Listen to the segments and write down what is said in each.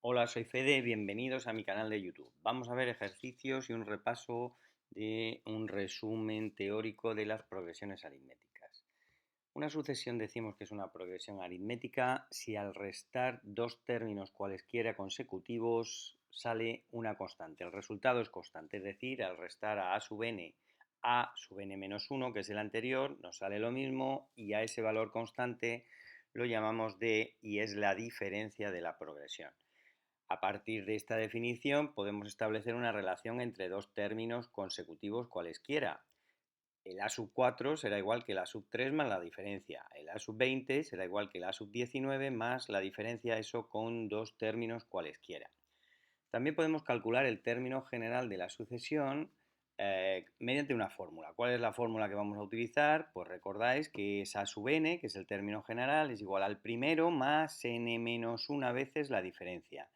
Hola, soy Fede, bienvenidos a mi canal de YouTube. Vamos a ver ejercicios y un repaso de un resumen teórico de las progresiones aritméticas. Una sucesión decimos que es una progresión aritmética si al restar dos términos cualesquiera consecutivos sale una constante. El resultado es constante, es decir, al restar a sub n menos 1, que es el anterior, nos sale lo mismo y a ese valor constante lo llamamos d y es la diferencia de la progresión. A partir de esta definición podemos establecer una relación entre dos términos consecutivos cualesquiera. El a sub 4 será igual que el a sub 3 más la diferencia. El a sub 20 será igual que el a sub 19 más la diferencia, eso con dos términos cualesquiera. También podemos calcular el término general de la sucesión mediante una fórmula. ¿Cuál es la fórmula que vamos a utilizar? Pues recordáis que es a sub n, que es el término general, es igual al primero más n menos una veces la diferencia.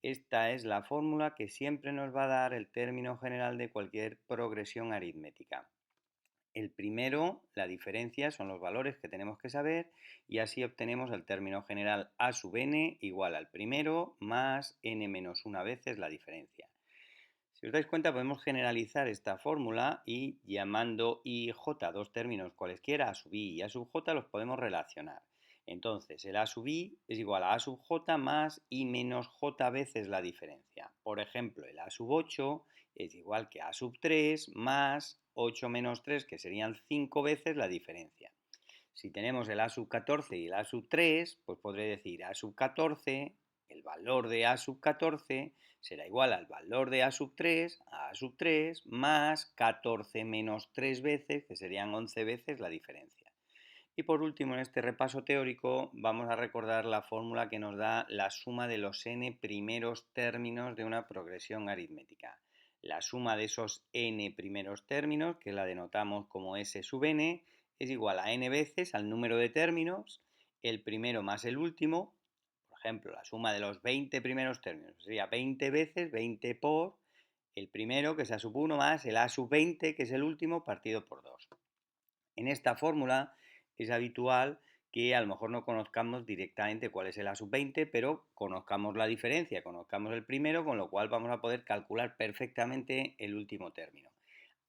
Esta es la fórmula que siempre nos va a dar el término general de cualquier progresión aritmética. El primero, la diferencia, son los valores que tenemos que saber y así obtenemos el término general a sub n igual al primero más n menos una veces la diferencia. Si os dais cuenta, podemos generalizar esta fórmula y llamando i y j dos términos cualesquiera, a sub i y a sub j, los podemos relacionar. Entonces, el a sub i es igual a sub j más i menos j veces la diferencia. Por ejemplo, el a sub 8 es igual que a sub 3 más 8 menos 3, que serían 5 veces la diferencia. Si tenemos el a sub 14 y el a sub 3, pues podré decir a sub 14, el valor de a sub 14 será igual al valor de a sub 3, más 14 menos 3 veces, que serían 11 veces la diferencia. Y por último, en este repaso teórico, vamos a recordar la fórmula que nos da la suma de los n primeros términos de una progresión aritmética. La suma de esos n primeros términos, que la denotamos como s sub n, es igual a n veces al número de términos, el primero más el último. Por ejemplo, la suma de los 20 primeros términos sería 20 veces, 20 por el primero, que es a sub 1, más el a sub 20, que es el último, partido por 2. En esta fórmula es habitual que a lo mejor no conozcamos directamente cuál es el A sub 20, pero conozcamos la diferencia, conozcamos el primero, con lo cual vamos a poder calcular perfectamente el último término.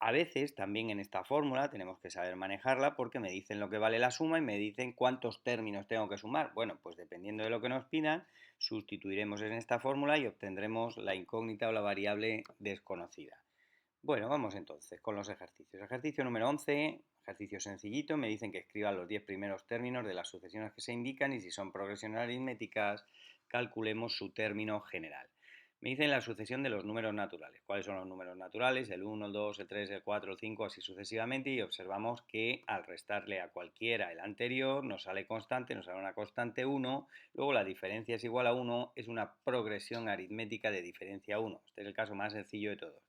A veces también en esta fórmula tenemos que saber manejarla porque me dicen lo que vale la suma y me dicen cuántos términos tengo que sumar. Bueno, pues dependiendo de lo que nos pidan, sustituiremos en esta fórmula y obtendremos la incógnita o la variable desconocida. Bueno, vamos entonces con los ejercicios. Ejercicio número 11, ejercicio sencillito. Me dicen que escriba los 10 primeros términos de las sucesiones que se indican y si son progresiones aritméticas, calculemos su término general. Me dicen la sucesión de los números naturales. ¿Cuáles son los números naturales? El 1, el 2, el 3, el 4, el 5, así sucesivamente. Y observamos que al restarle a cualquiera el anterior nos sale constante, nos sale una constante 1. Luego la diferencia es igual a 1. Es una progresión aritmética de diferencia 1. Este es el caso más sencillo de todos.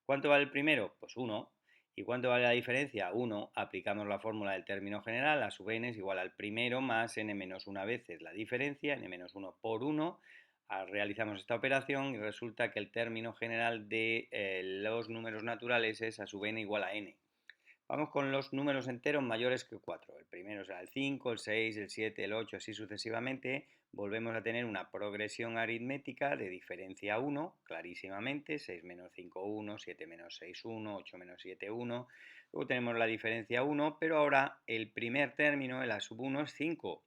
¿Cuánto vale el primero? Pues 1. ¿Y cuánto vale la diferencia? 1. Aplicamos la fórmula del término general, a sub n es igual al primero más n menos 1 veces la diferencia, n menos 1 por 1. Realizamos esta operación y resulta que el término general de los números naturales es a sub n igual a n. Vamos con los números enteros mayores que 4. El primero será el 5, el 6, el 7, el 8, así sucesivamente. Volvemos a tener una progresión aritmética de diferencia 1, clarísimamente. 6 menos 5, 1, 7 menos 6, 1, 8 menos 7, 1. Luego tenemos la diferencia 1, pero ahora el primer término, el a sub 1, es 5.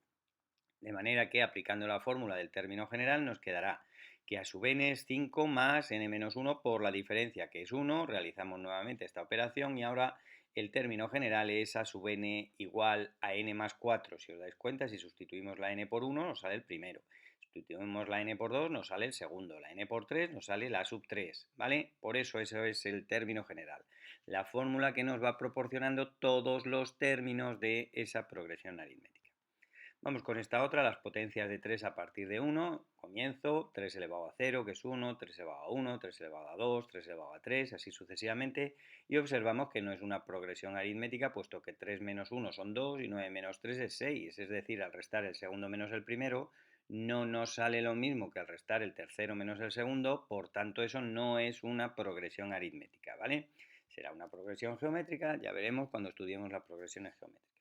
De manera que aplicando la fórmula del término general nos quedará que a sub n es 5 más n menos 1 por la diferencia, que es 1. Realizamos nuevamente esta operación y ahora el término general es a sub n igual a n más 4. Si os dais cuenta, si sustituimos la n por 1 nos sale el primero. Sustituimos la n por 2 nos sale el segundo. La n por 3 nos sale la sub 3. ¿Vale? Por eso es el término general. La fórmula que nos va proporcionando todos los términos de esa progresión aritmética. Vamos con esta otra, las potencias de 3 a partir de 1. Comienzo, 3 elevado a 0, que es 1, 3 elevado a 1, 3 elevado a 2, 3 elevado a 3, así sucesivamente. Y observamos que no es una progresión aritmética, puesto que 3 menos 1 son 2 y 9 menos 3 es 6. Es decir, al restar el segundo menos el primero, no nos sale lo mismo que al restar el tercero menos el segundo. Por tanto, eso no es una progresión aritmética, ¿vale? Será una progresión geométrica, ya veremos cuando estudiemos las progresiones geométricas.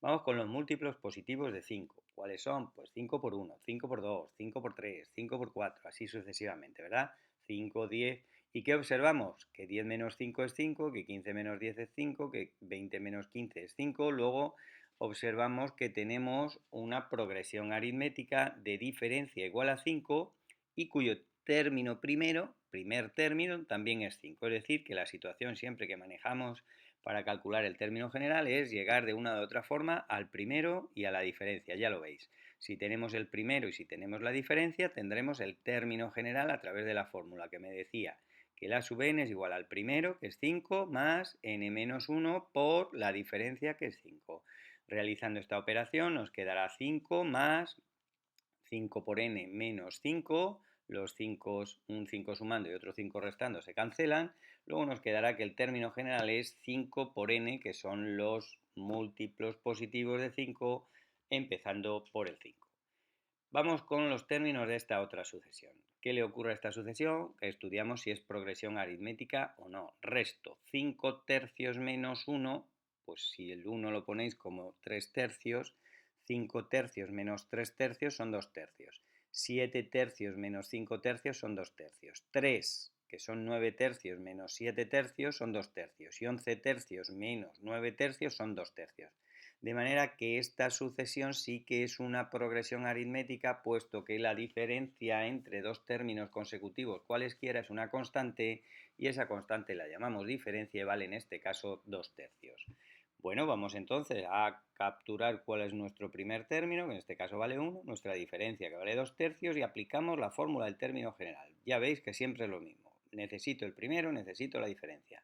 Vamos con los múltiplos positivos de 5. ¿Cuáles son? Pues 5 por 1, 5 por 2, 5 por 3, 5 por 4, así sucesivamente, ¿verdad? 5, 10. ¿Y qué observamos? Que 10 menos 5 es 5, que 15 menos 10 es 5, que 20 menos 15 es 5. Luego observamos que tenemos una progresión aritmética de diferencia igual a 5 y cuyo término primer término, también es 5. Es decir, que la situación siempre que manejamos para calcular el término general es llegar de una u otra forma al primero y a la diferencia, ya lo veis. Si tenemos el primero y si tenemos la diferencia, tendremos el término general a través de la fórmula que me decía que la sub n es igual al primero, que es 5, más n menos 1 por la diferencia, que es 5. Realizando esta operación nos quedará 5 más 5 por n menos 5, los 5, un 5 sumando y otro 5 restando se cancelan, luego nos quedará que el término general es 5 por n, que son los múltiplos positivos de 5, empezando por el 5. Vamos con los términos de esta otra sucesión. ¿Qué le ocurre a esta sucesión? Estudiamos si es progresión aritmética o no. Resto 5 tercios menos 1, pues si el 1 lo ponéis como 3 tercios, 5 tercios menos 3 tercios son 2 tercios. 7 tercios menos 5 tercios son 2 tercios. 3, que son 9 tercios menos 7 tercios, son 2 tercios. Y 11 tercios menos 9 tercios son 2 tercios. De manera que esta sucesión sí que es una progresión aritmética, puesto que la diferencia entre dos términos consecutivos cualesquiera es una constante y esa constante la llamamos diferencia y vale en este caso 2 tercios. Bueno, vamos entonces a capturar cuál es nuestro primer término, que en este caso vale 1, nuestra diferencia que vale 2 tercios y aplicamos la fórmula del término general. Ya veis que siempre es lo mismo. Necesito el primero, necesito la diferencia.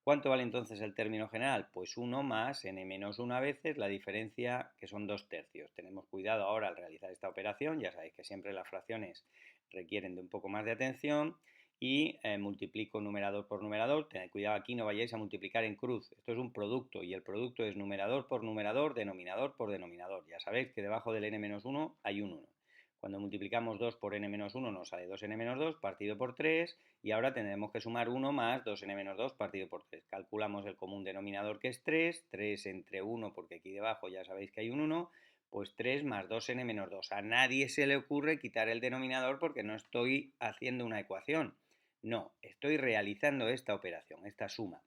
¿Cuánto vale entonces el término general? Pues 1 más n menos 1 veces la diferencia, que son 2 tercios. Tenemos cuidado ahora al realizar esta operación, ya sabéis que siempre las fracciones requieren de un poco más de atención y multiplico numerador por numerador. Tened cuidado aquí, no vayáis a multiplicar en cruz. Esto es un producto y el producto es numerador por numerador, denominador por denominador. Ya sabéis que debajo del n menos 1 hay un 1. Cuando multiplicamos 2 por n menos 1 nos sale 2n menos 2 partido por 3 y ahora tendremos que sumar 1 más 2n menos 2 partido por 3. Calculamos el común denominador que es 3, 3 entre 1 porque aquí debajo ya sabéis que hay un 1, pues 3 más 2n menos 2. A nadie se le ocurre quitar el denominador porque no estoy haciendo una ecuación. No, estoy realizando esta operación, esta suma.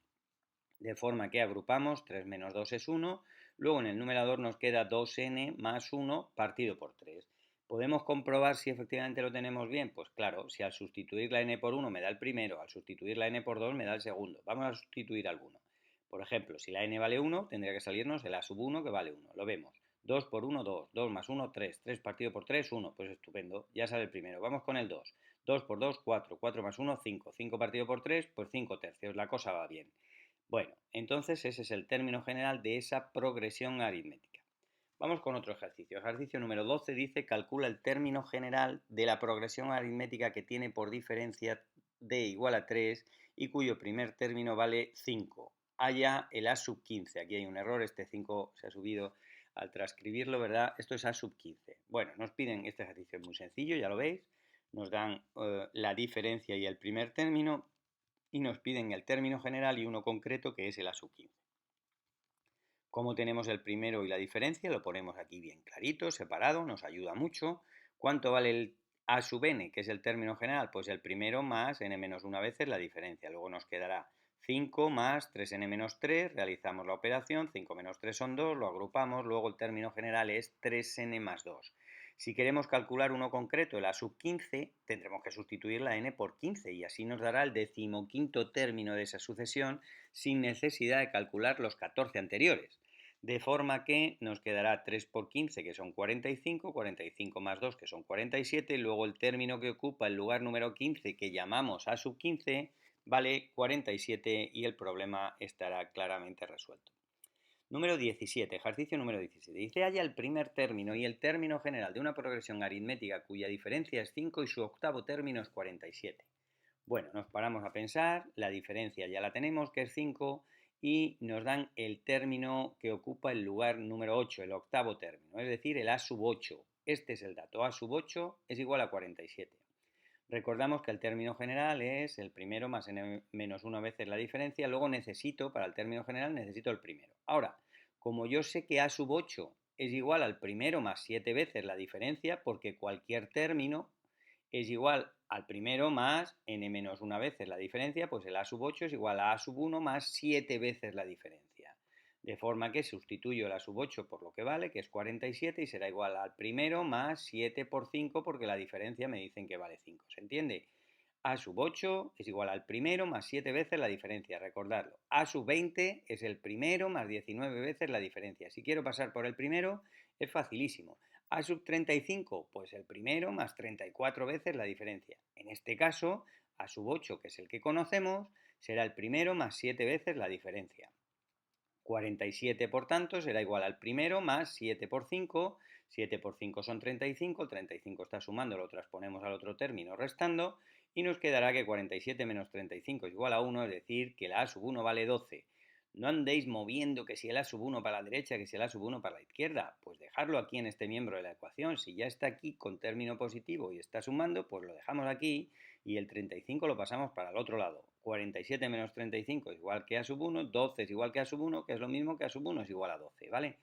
De forma que agrupamos 3 menos 2 es 1, luego en el numerador nos queda 2n más 1 partido por 3. ¿Podemos comprobar si efectivamente lo tenemos bien? Pues claro, si al sustituir la n por 1 me da el primero, al sustituir la n por 2 me da el segundo. Vamos a sustituir alguno. Por ejemplo, si la n vale 1, tendría que salirnos el a sub 1 que vale 1. Lo vemos. 2 por 1, 2. 2 más 1, 3. 3 partido por 3, 1. Pues estupendo, ya sale el primero. Vamos con el 2. 2 por 2, 4. 4 más 1, 5. 5 partido por 3, pues 5 tercios. La cosa va bien. Bueno, entonces ese es el término general de esa progresión aritmética. Vamos con otro ejercicio. Ejercicio número 12 dice calcula el término general de la progresión aritmética que tiene por diferencia d igual a 3 y cuyo primer término vale 5. Haya el a sub 15. Aquí hay un error, este 5 se ha subido al transcribirlo, ¿verdad? Esto es a sub 15. Bueno, nos piden, este ejercicio es muy sencillo, ya lo veis. Nos dan la diferencia y el primer término y nos piden el término general y uno concreto que es el a sub 15. Como tenemos el primero y la diferencia, lo ponemos aquí bien clarito, separado, nos ayuda mucho. ¿Cuánto vale el a sub n, que es el término general? Pues el primero más n menos 1 veces la diferencia. Luego nos quedará 5 más 3n menos 3, realizamos la operación, 5 menos 3 son 2, lo agrupamos, luego el término general es 3n más 2. Si queremos calcular uno concreto, el a sub 15, tendremos que sustituir la n por 15 y así nos dará el decimoquinto término de esa sucesión sin necesidad de calcular los 14 anteriores. De forma que nos quedará 3 por 15, que son 45, 45 más 2, que son 47, luego el término que ocupa el lugar número 15, que llamamos a sub 15, vale 47 y el problema estará claramente resuelto. Número 17, ejercicio número 17. Dice, halla el primer término y el término general de una progresión aritmética cuya diferencia es 5 y su octavo término es 47. Bueno, nos paramos a pensar, la diferencia ya la tenemos, que es 5, y nos dan el término que ocupa el lugar número 8, el octavo término, es decir, el a sub 8. Este es el dato, a sub 8 es igual a 47. Recordamos que el término general es el primero más n menos 1 veces la diferencia, luego necesito, para el término general, necesito el primero. Ahora, Como yo sé que a sub 8 es igual al primero más 7 veces la diferencia, porque cualquier término es igual al primero más n menos una veces la diferencia, pues el a sub 8 es igual a sub 1 más 7 veces la diferencia. De forma que sustituyo el a sub 8 por lo que vale, que es 47, y será igual al primero más 7 por 5, porque la diferencia me dicen que vale 5. ¿Se entiende? A sub 8 es igual al primero más 7 veces la diferencia, recordadlo. A sub 20 es el primero más 19 veces la diferencia. Si quiero pasar por el primero, es facilísimo. A sub 35, pues el primero más 34 veces la diferencia. En este caso, a sub 8, que es el que conocemos, será el primero más 7 veces la diferencia. 47, por tanto, será igual al primero más 7 por 5. 7 por 5 son 35, el 35 está sumando, lo transponemos al otro término restando, y nos quedará que 47 menos 35 es igual a 1, es decir, que la a sub 1 vale 12. No andéis moviendo que si el a sub 1 para la derecha, que si el a sub 1 para la izquierda, pues dejarlo aquí en este miembro de la ecuación. Si ya está aquí con término positivo y está sumando, pues lo dejamos aquí y el 35 lo pasamos para el otro lado. 47 menos 35 es igual que a sub 1, 12 es igual que a sub 1, que es lo mismo que a sub 1 es igual a 12, ¿vale?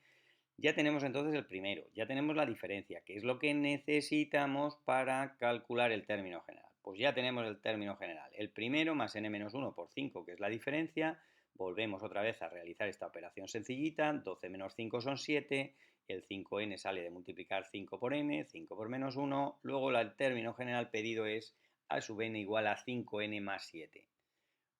Ya tenemos entonces el primero, ya tenemos la diferencia, que es lo que necesitamos para calcular el término general. Pues ya tenemos el término general, el primero más n menos 1 por 5, que es la diferencia. Volvemos otra vez a realizar esta operación sencillita, 12 menos 5 son 7, el 5n sale de multiplicar 5 por n, 5 por menos 1, luego el término general pedido es a sub n igual a 5n más 7.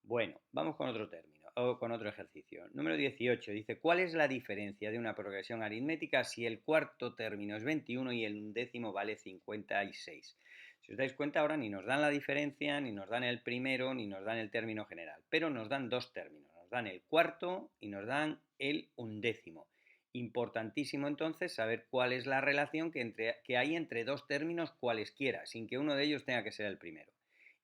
Bueno, vamos con otro término, o con otro ejercicio. Número 18 dice, ¿cuál es la diferencia de una progresión aritmética si el cuarto término es 21 y el undécimo vale 56? Si os dais cuenta, ahora ni nos dan la diferencia, ni nos dan el primero, ni nos dan el término general, pero nos dan dos términos, nos dan el cuarto y nos dan el undécimo. Importantísimo entonces saber cuál es la relación que hay entre dos términos cualesquiera, sin que uno de ellos tenga que ser el primero.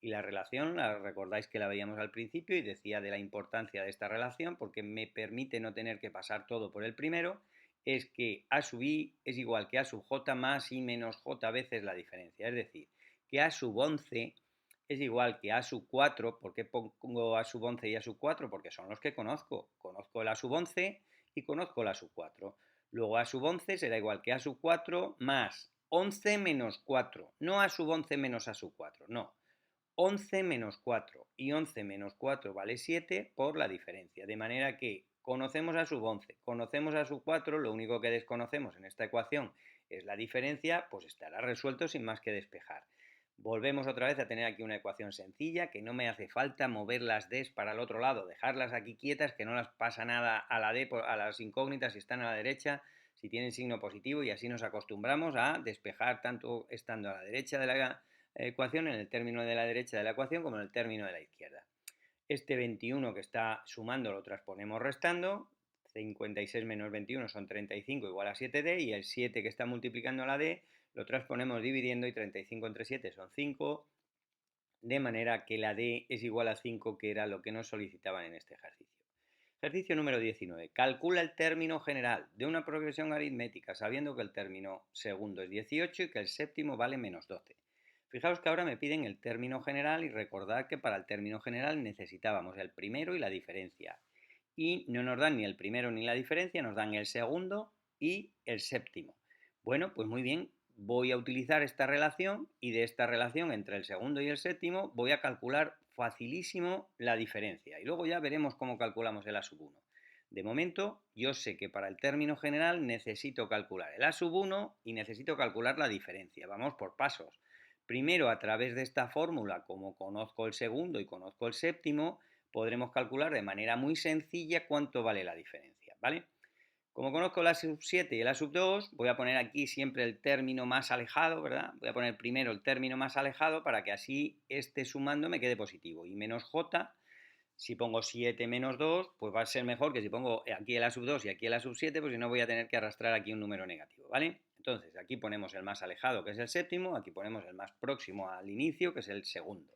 Y la relación, la recordáis que la veíamos al principio y decía de la importancia de esta relación porque me permite no tener que pasar todo por el primero, es que a sub i es igual que a sub j más i menos j veces la diferencia. Es decir, que a sub 11 es igual que a sub 4. ¿Por qué pongo a sub 11 y a sub 4? Porque son los que conozco. Conozco el a sub 11 y conozco el a sub 4. Luego a sub 11 será igual que a sub 4 más 11 menos 4. No a sub 11 menos a sub 4, no. 11 menos 4 y 11 menos 4 vale 7 por la diferencia. De manera que conocemos a sub 11, conocemos a sub 4, lo único que desconocemos en esta ecuación es la diferencia, pues estará resuelto sin más que despejar. Volvemos otra vez a tener aquí una ecuación sencilla que no me hace falta mover las D's para el otro lado, dejarlas aquí quietas, que no las pasa nada a la D, a las incógnitas si están a la derecha, si tienen signo positivo, y así nos acostumbramos a despejar tanto estando a la derecha de la ecuación, en el término de la derecha de la ecuación como en el término de la izquierda. Este 21 que está sumando lo transponemos restando, 56 menos 21 son 35 igual a 7D, y el 7 que está multiplicando la D lo transponemos dividiendo, y 35 entre 7 son 5, de manera que la D es igual a 5, que era lo que nos solicitaban en este ejercicio. Ejercicio número 19. Calcula el término general de una progresión aritmética sabiendo que el término segundo es 18 y que el séptimo vale menos 12. Fijaos que ahora me piden el término general y recordad que para el término general necesitábamos el primero y la diferencia. Y no nos dan ni el primero ni la diferencia, nos dan el segundo y el séptimo. Bueno, pues muy bien, voy a utilizar esta relación, y de esta relación entre el segundo y el séptimo voy a calcular facilísimo la diferencia. Y luego ya veremos cómo calculamos el a sub 1. De momento, yo sé que para el término general necesito calcular el a sub 1 y necesito calcular la diferencia. Vamos por pasos. Primero, a través de esta fórmula, como conozco el segundo y conozco el séptimo, podremos calcular de manera muy sencilla cuánto vale la diferencia, ¿vale? Como conozco el a sub 7 y el a sub 2, voy a poner aquí siempre el término más alejado, ¿verdad? Voy a poner primero el término más alejado para que así este sumando me quede positivo. Y menos j, si pongo 7 menos 2, pues va a ser mejor que si pongo aquí el a sub 2 y aquí el a sub 7, pues si no voy a tener que arrastrar aquí un número negativo, ¿vale? Entonces aquí ponemos el más alejado, que es el séptimo, aquí ponemos el más próximo al inicio, que es el segundo.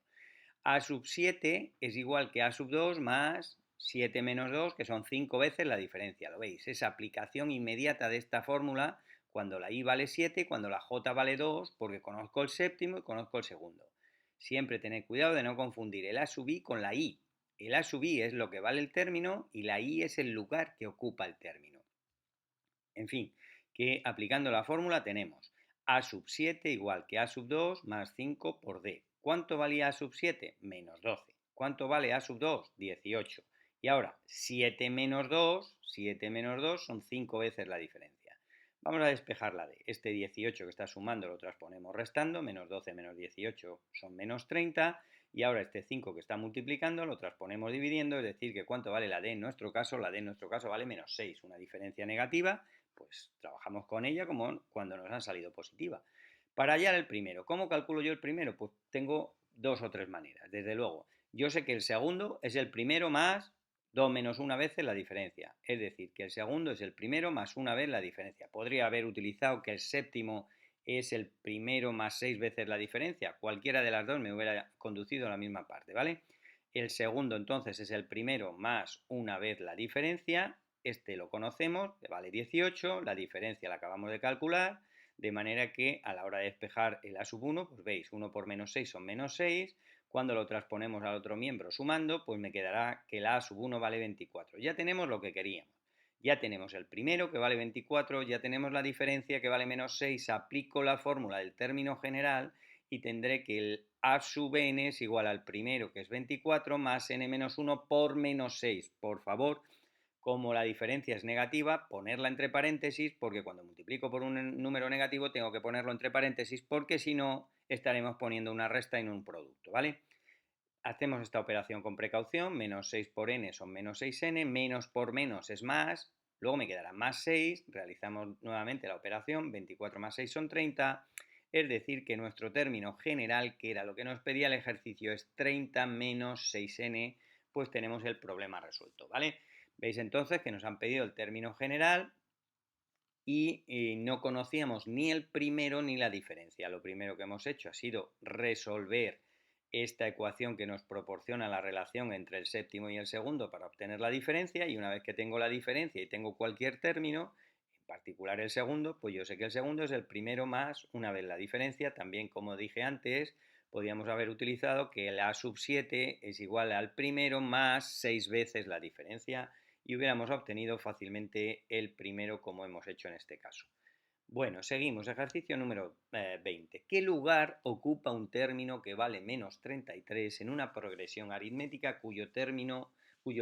A sub 7 es igual que a sub 2 más 7 menos 2, que son 5 veces la diferencia. ¿Lo veis? Es aplicación inmediata de esta fórmula cuando la i vale 7 y cuando la j vale 2, porque conozco el séptimo y conozco el segundo. Siempre tened cuidado de no confundir el a sub i con la i. El a sub i es lo que vale el término y la i es el lugar que ocupa el término. En fin, que aplicando la fórmula tenemos a sub 7 igual que a sub 2 más 5 por d. ¿Cuánto valía a sub 7? Menos 12. ¿Cuánto vale a sub 2? 18. Y ahora, 7 menos 2 son 5 veces la diferencia. Vamos a despejar la d. Este 18 que está sumando lo transponemos restando, menos 12 menos 18 son menos 30. Y ahora este 5 que está multiplicando lo transponemos dividiendo, es decir, que ¿cuánto vale la d en nuestro caso? La d en nuestro caso vale menos 6, una diferencia negativa, pues trabajamos con ella como cuando nos han salido positiva. Para hallar el primero, ¿cómo calculo yo el primero? Pues tengo 2 o 3 maneras. Desde luego, yo sé que el segundo es el primero más 2 menos una veces la diferencia. Es decir, que el segundo es el primero más una vez la diferencia. Podría haber utilizado que el séptimo es el primero más 6 veces la diferencia. Cualquiera de las dos me hubiera conducido a la misma parte, ¿vale? El segundo entonces es el primero más una vez la diferencia. Este lo conocemos, vale 18, la diferencia la acabamos de calcular, de manera que a la hora de despejar el a sub 1, pues veis, 1 por menos 6 son menos 6, cuando lo transponemos al otro miembro sumando, pues me quedará que el a sub 1 vale 24. Ya tenemos lo que queríamos. Ya tenemos el primero que vale 24, ya tenemos la diferencia que vale menos 6, aplico la fórmula del término general y tendré que el a sub n es igual al primero que es 24 más n menos 1 por menos 6. Por favor, como la diferencia es negativa, ponerla entre paréntesis, porque cuando multiplico por un número negativo tengo que ponerlo entre paréntesis, porque si no estaremos poniendo una resta en un producto, ¿vale? Hacemos esta operación con precaución, menos 6 por n son menos 6n, menos por menos es más, luego me quedará más 6, realizamos nuevamente la operación, 24 más 6 son 30, es decir que nuestro término general, que era lo que nos pedía el ejercicio, es 30 menos 6n, pues tenemos el problema resuelto, ¿vale? Veis entonces que nos han pedido el término general y no conocíamos ni el primero ni la diferencia. Lo primero que hemos hecho ha sido resolver esta ecuación que nos proporciona la relación entre el séptimo y el segundo para obtener la diferencia, y una vez que tengo la diferencia y tengo cualquier término, en particular el segundo, pues yo sé que el segundo es el primero más una vez la diferencia. También, como dije antes, podríamos haber utilizado que el a sub 7 es igual al primero más 6 veces la diferencia y hubiéramos obtenido fácilmente el primero como hemos hecho en este caso. Bueno, seguimos. Ejercicio número 20. ¿Qué lugar ocupa un término que vale menos 33 en una progresión aritmética cuyo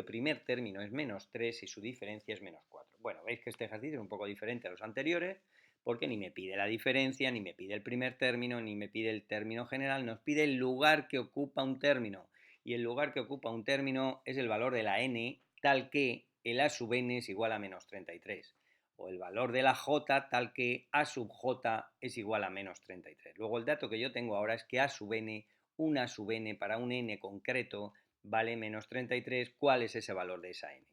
primer término es menos 3 y su diferencia es menos 4? Bueno, veis que este ejercicio es un poco diferente a los anteriores porque ni me pide la diferencia, ni me pide el primer término, ni me pide el término general, nos pide el lugar que ocupa un término. Y el lugar que ocupa un término es el valor de la n, tal que el a sub n es igual a menos 33. O el valor de la j tal que a sub j es igual a menos 33. Luego el dato que yo tengo ahora es que a sub n, una sub n para un n concreto vale menos 33. ¿Cuál es ese valor de esa n?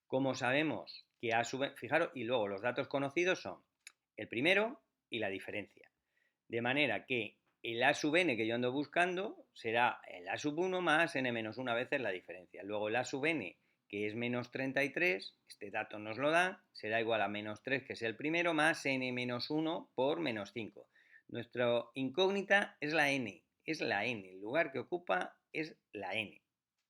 Como sabemos que a sub n, fijaros, y luego los datos conocidos son el primero y la diferencia. De manera que el a sub n que yo ando buscando será el a sub 1 más n menos 1 veces la diferencia. Luego el a sub n, que es menos 33, este dato nos lo da, será igual a menos 3, que es el primero, más n menos 1 por menos 5. Nuestra incógnita es la n, el lugar que ocupa es la n.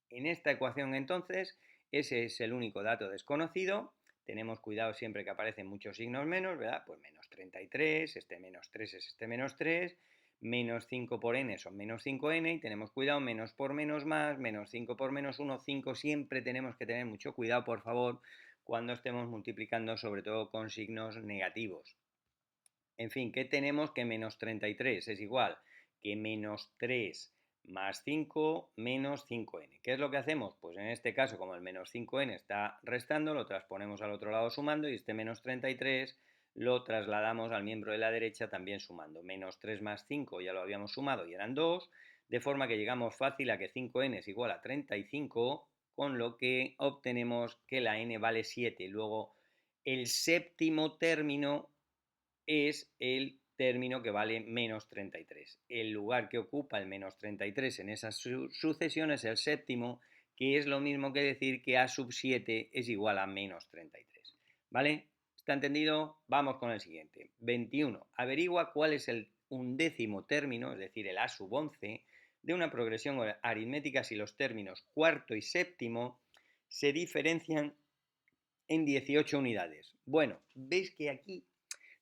En esta ecuación entonces, ese es el único dato desconocido. Tenemos cuidado siempre que aparecen muchos signos menos, ¿verdad? Pues menos 33, este menos 3 es este menos 3, menos 5 por n son menos 5n, y tenemos cuidado, menos por menos más, menos 5 por menos 1, 5, siempre tenemos que tener mucho cuidado, por favor, cuando estemos multiplicando, sobre todo con signos negativos. En fin, ¿qué tenemos? Que menos 33 es igual que menos 3 más 5 menos 5n. ¿Qué es lo que hacemos? Pues en este caso, como el menos 5n está restando, lo transponemos al otro lado sumando, y este menos 33 lo trasladamos al miembro de la derecha también sumando. Menos 3 más 5 ya lo habíamos sumado y eran 2, de forma que llegamos fácil a que 5n es igual a 35, con lo que obtenemos que la n vale 7. Luego, el séptimo término es el término que vale menos 33. El lugar que ocupa el menos 33 en esa sucesión es el séptimo, que es lo mismo que decir que a sub 7 es igual a menos 33. ¿Vale? ¿Está entendido? Vamos con el siguiente. 21. Averigua cuál es el undécimo término, es decir, el a sub 11, de una progresión aritmética si los términos cuarto y séptimo se diferencian en 18 unidades. Bueno, veis que aquí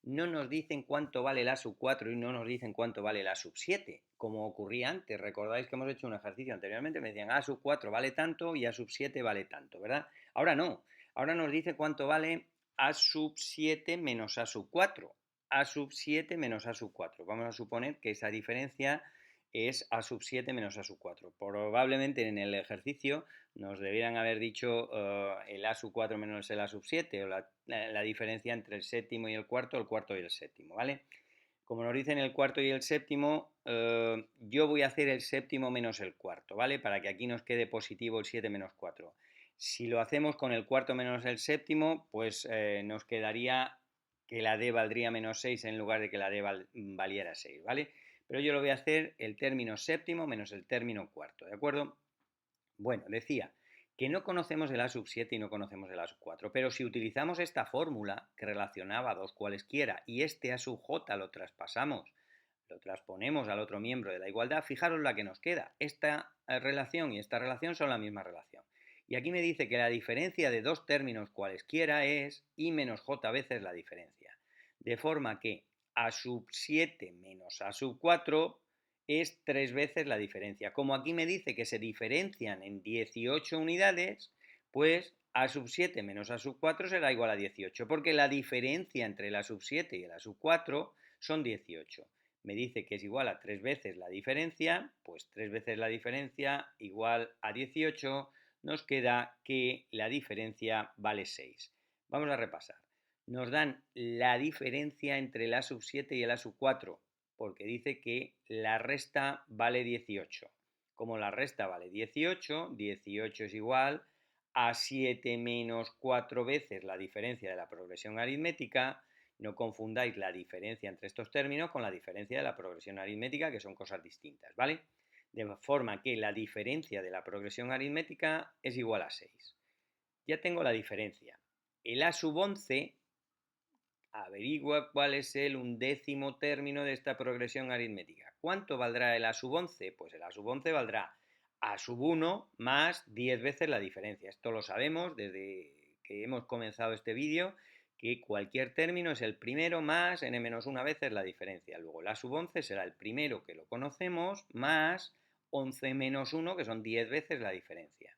no nos dicen cuánto vale el A sub 4 y no nos dicen cuánto vale el A sub 7, como ocurría antes. Recordáis que hemos hecho un ejercicio anteriormente, me decían A sub 4 vale tanto y A sub 7 vale tanto, ¿verdad? Ahora no, ahora nos dice cuánto vale A sub 7 menos A sub 4. A sub 7 menos A sub 4. Vamos a suponer que esa diferencia es A sub 7 menos A sub 4. Probablemente en el ejercicio nos debieran haber dicho el A sub 4 menos el A sub 7 o la diferencia entre el séptimo y el cuarto y el séptimo, ¿vale? Como nos dicen el cuarto y el séptimo, yo voy a hacer el séptimo menos el cuarto, ¿vale? Para que aquí nos quede positivo el 7 menos 4. Si lo hacemos con el cuarto menos el séptimo, pues nos quedaría que la D valdría menos 6 en lugar de que la D valiera 6, ¿vale? Pero yo lo voy a hacer el término séptimo menos el término cuarto, ¿de acuerdo? Bueno, decía que no conocemos el A sub 7 y no conocemos el A sub 4, pero si utilizamos esta fórmula que relacionaba dos cualesquiera y este A sub j lo traspasamos, lo transponemos al otro miembro de la igualdad, fijaros la que nos queda. Esta relación y esta relación son la misma relación. Y aquí me dice que la diferencia de dos términos cualesquiera es I menos j veces la diferencia. De forma que A sub 7 menos A sub 4 es 3 veces la diferencia. Como aquí me dice que se diferencian en 18 unidades, pues A sub 7 menos A sub 4 será igual a 18, porque la diferencia entre el A sub 7 y el A sub 4 son 18. Me dice que es igual a 3 veces la diferencia, pues 3 veces la diferencia igual a 18, nos queda que la diferencia vale 6. Vamos a repasar. Nos dan la diferencia entre el A sub 7 y el A sub 4, porque dice que la resta vale 18. Como la resta vale 18, 18 es igual a 7 menos 4 veces la diferencia de la progresión aritmética. No confundáis la diferencia entre estos términos con la diferencia de la progresión aritmética, que son cosas distintas, ¿vale? De forma que la diferencia de la progresión aritmética es igual a 6. Ya tengo la diferencia. El A sub 11 averigua cuál es el undécimo término de esta progresión aritmética. ¿Cuánto valdrá el A sub 11? Pues el A sub 11 valdrá A sub 1 más 10 veces la diferencia. Esto lo sabemos desde que hemos comenzado este vídeo, que cualquier término es el primero más n-1 veces la diferencia. Luego el A sub 11 será el primero que lo conocemos más 11 menos 1, que son 10 veces la diferencia.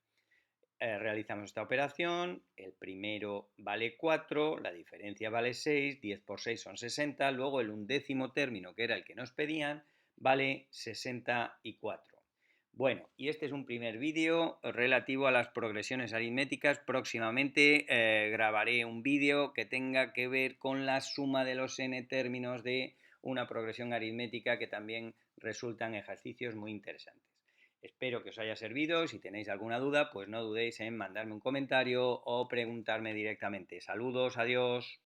Realizamos esta operación, el primero vale 4, la diferencia vale 6, 10 por 6 son 60, luego el undécimo término, que era el que nos pedían, vale 64. Bueno, y este es un primer vídeo relativo a las progresiones aritméticas. Próximamente grabaré un vídeo que tenga que ver con la suma de los n términos de una progresión aritmética, que también resultan ejercicios muy interesantes. Espero que os haya servido. Si tenéis alguna duda, pues no dudéis en mandarme un comentario o preguntarme directamente. Saludos, adiós.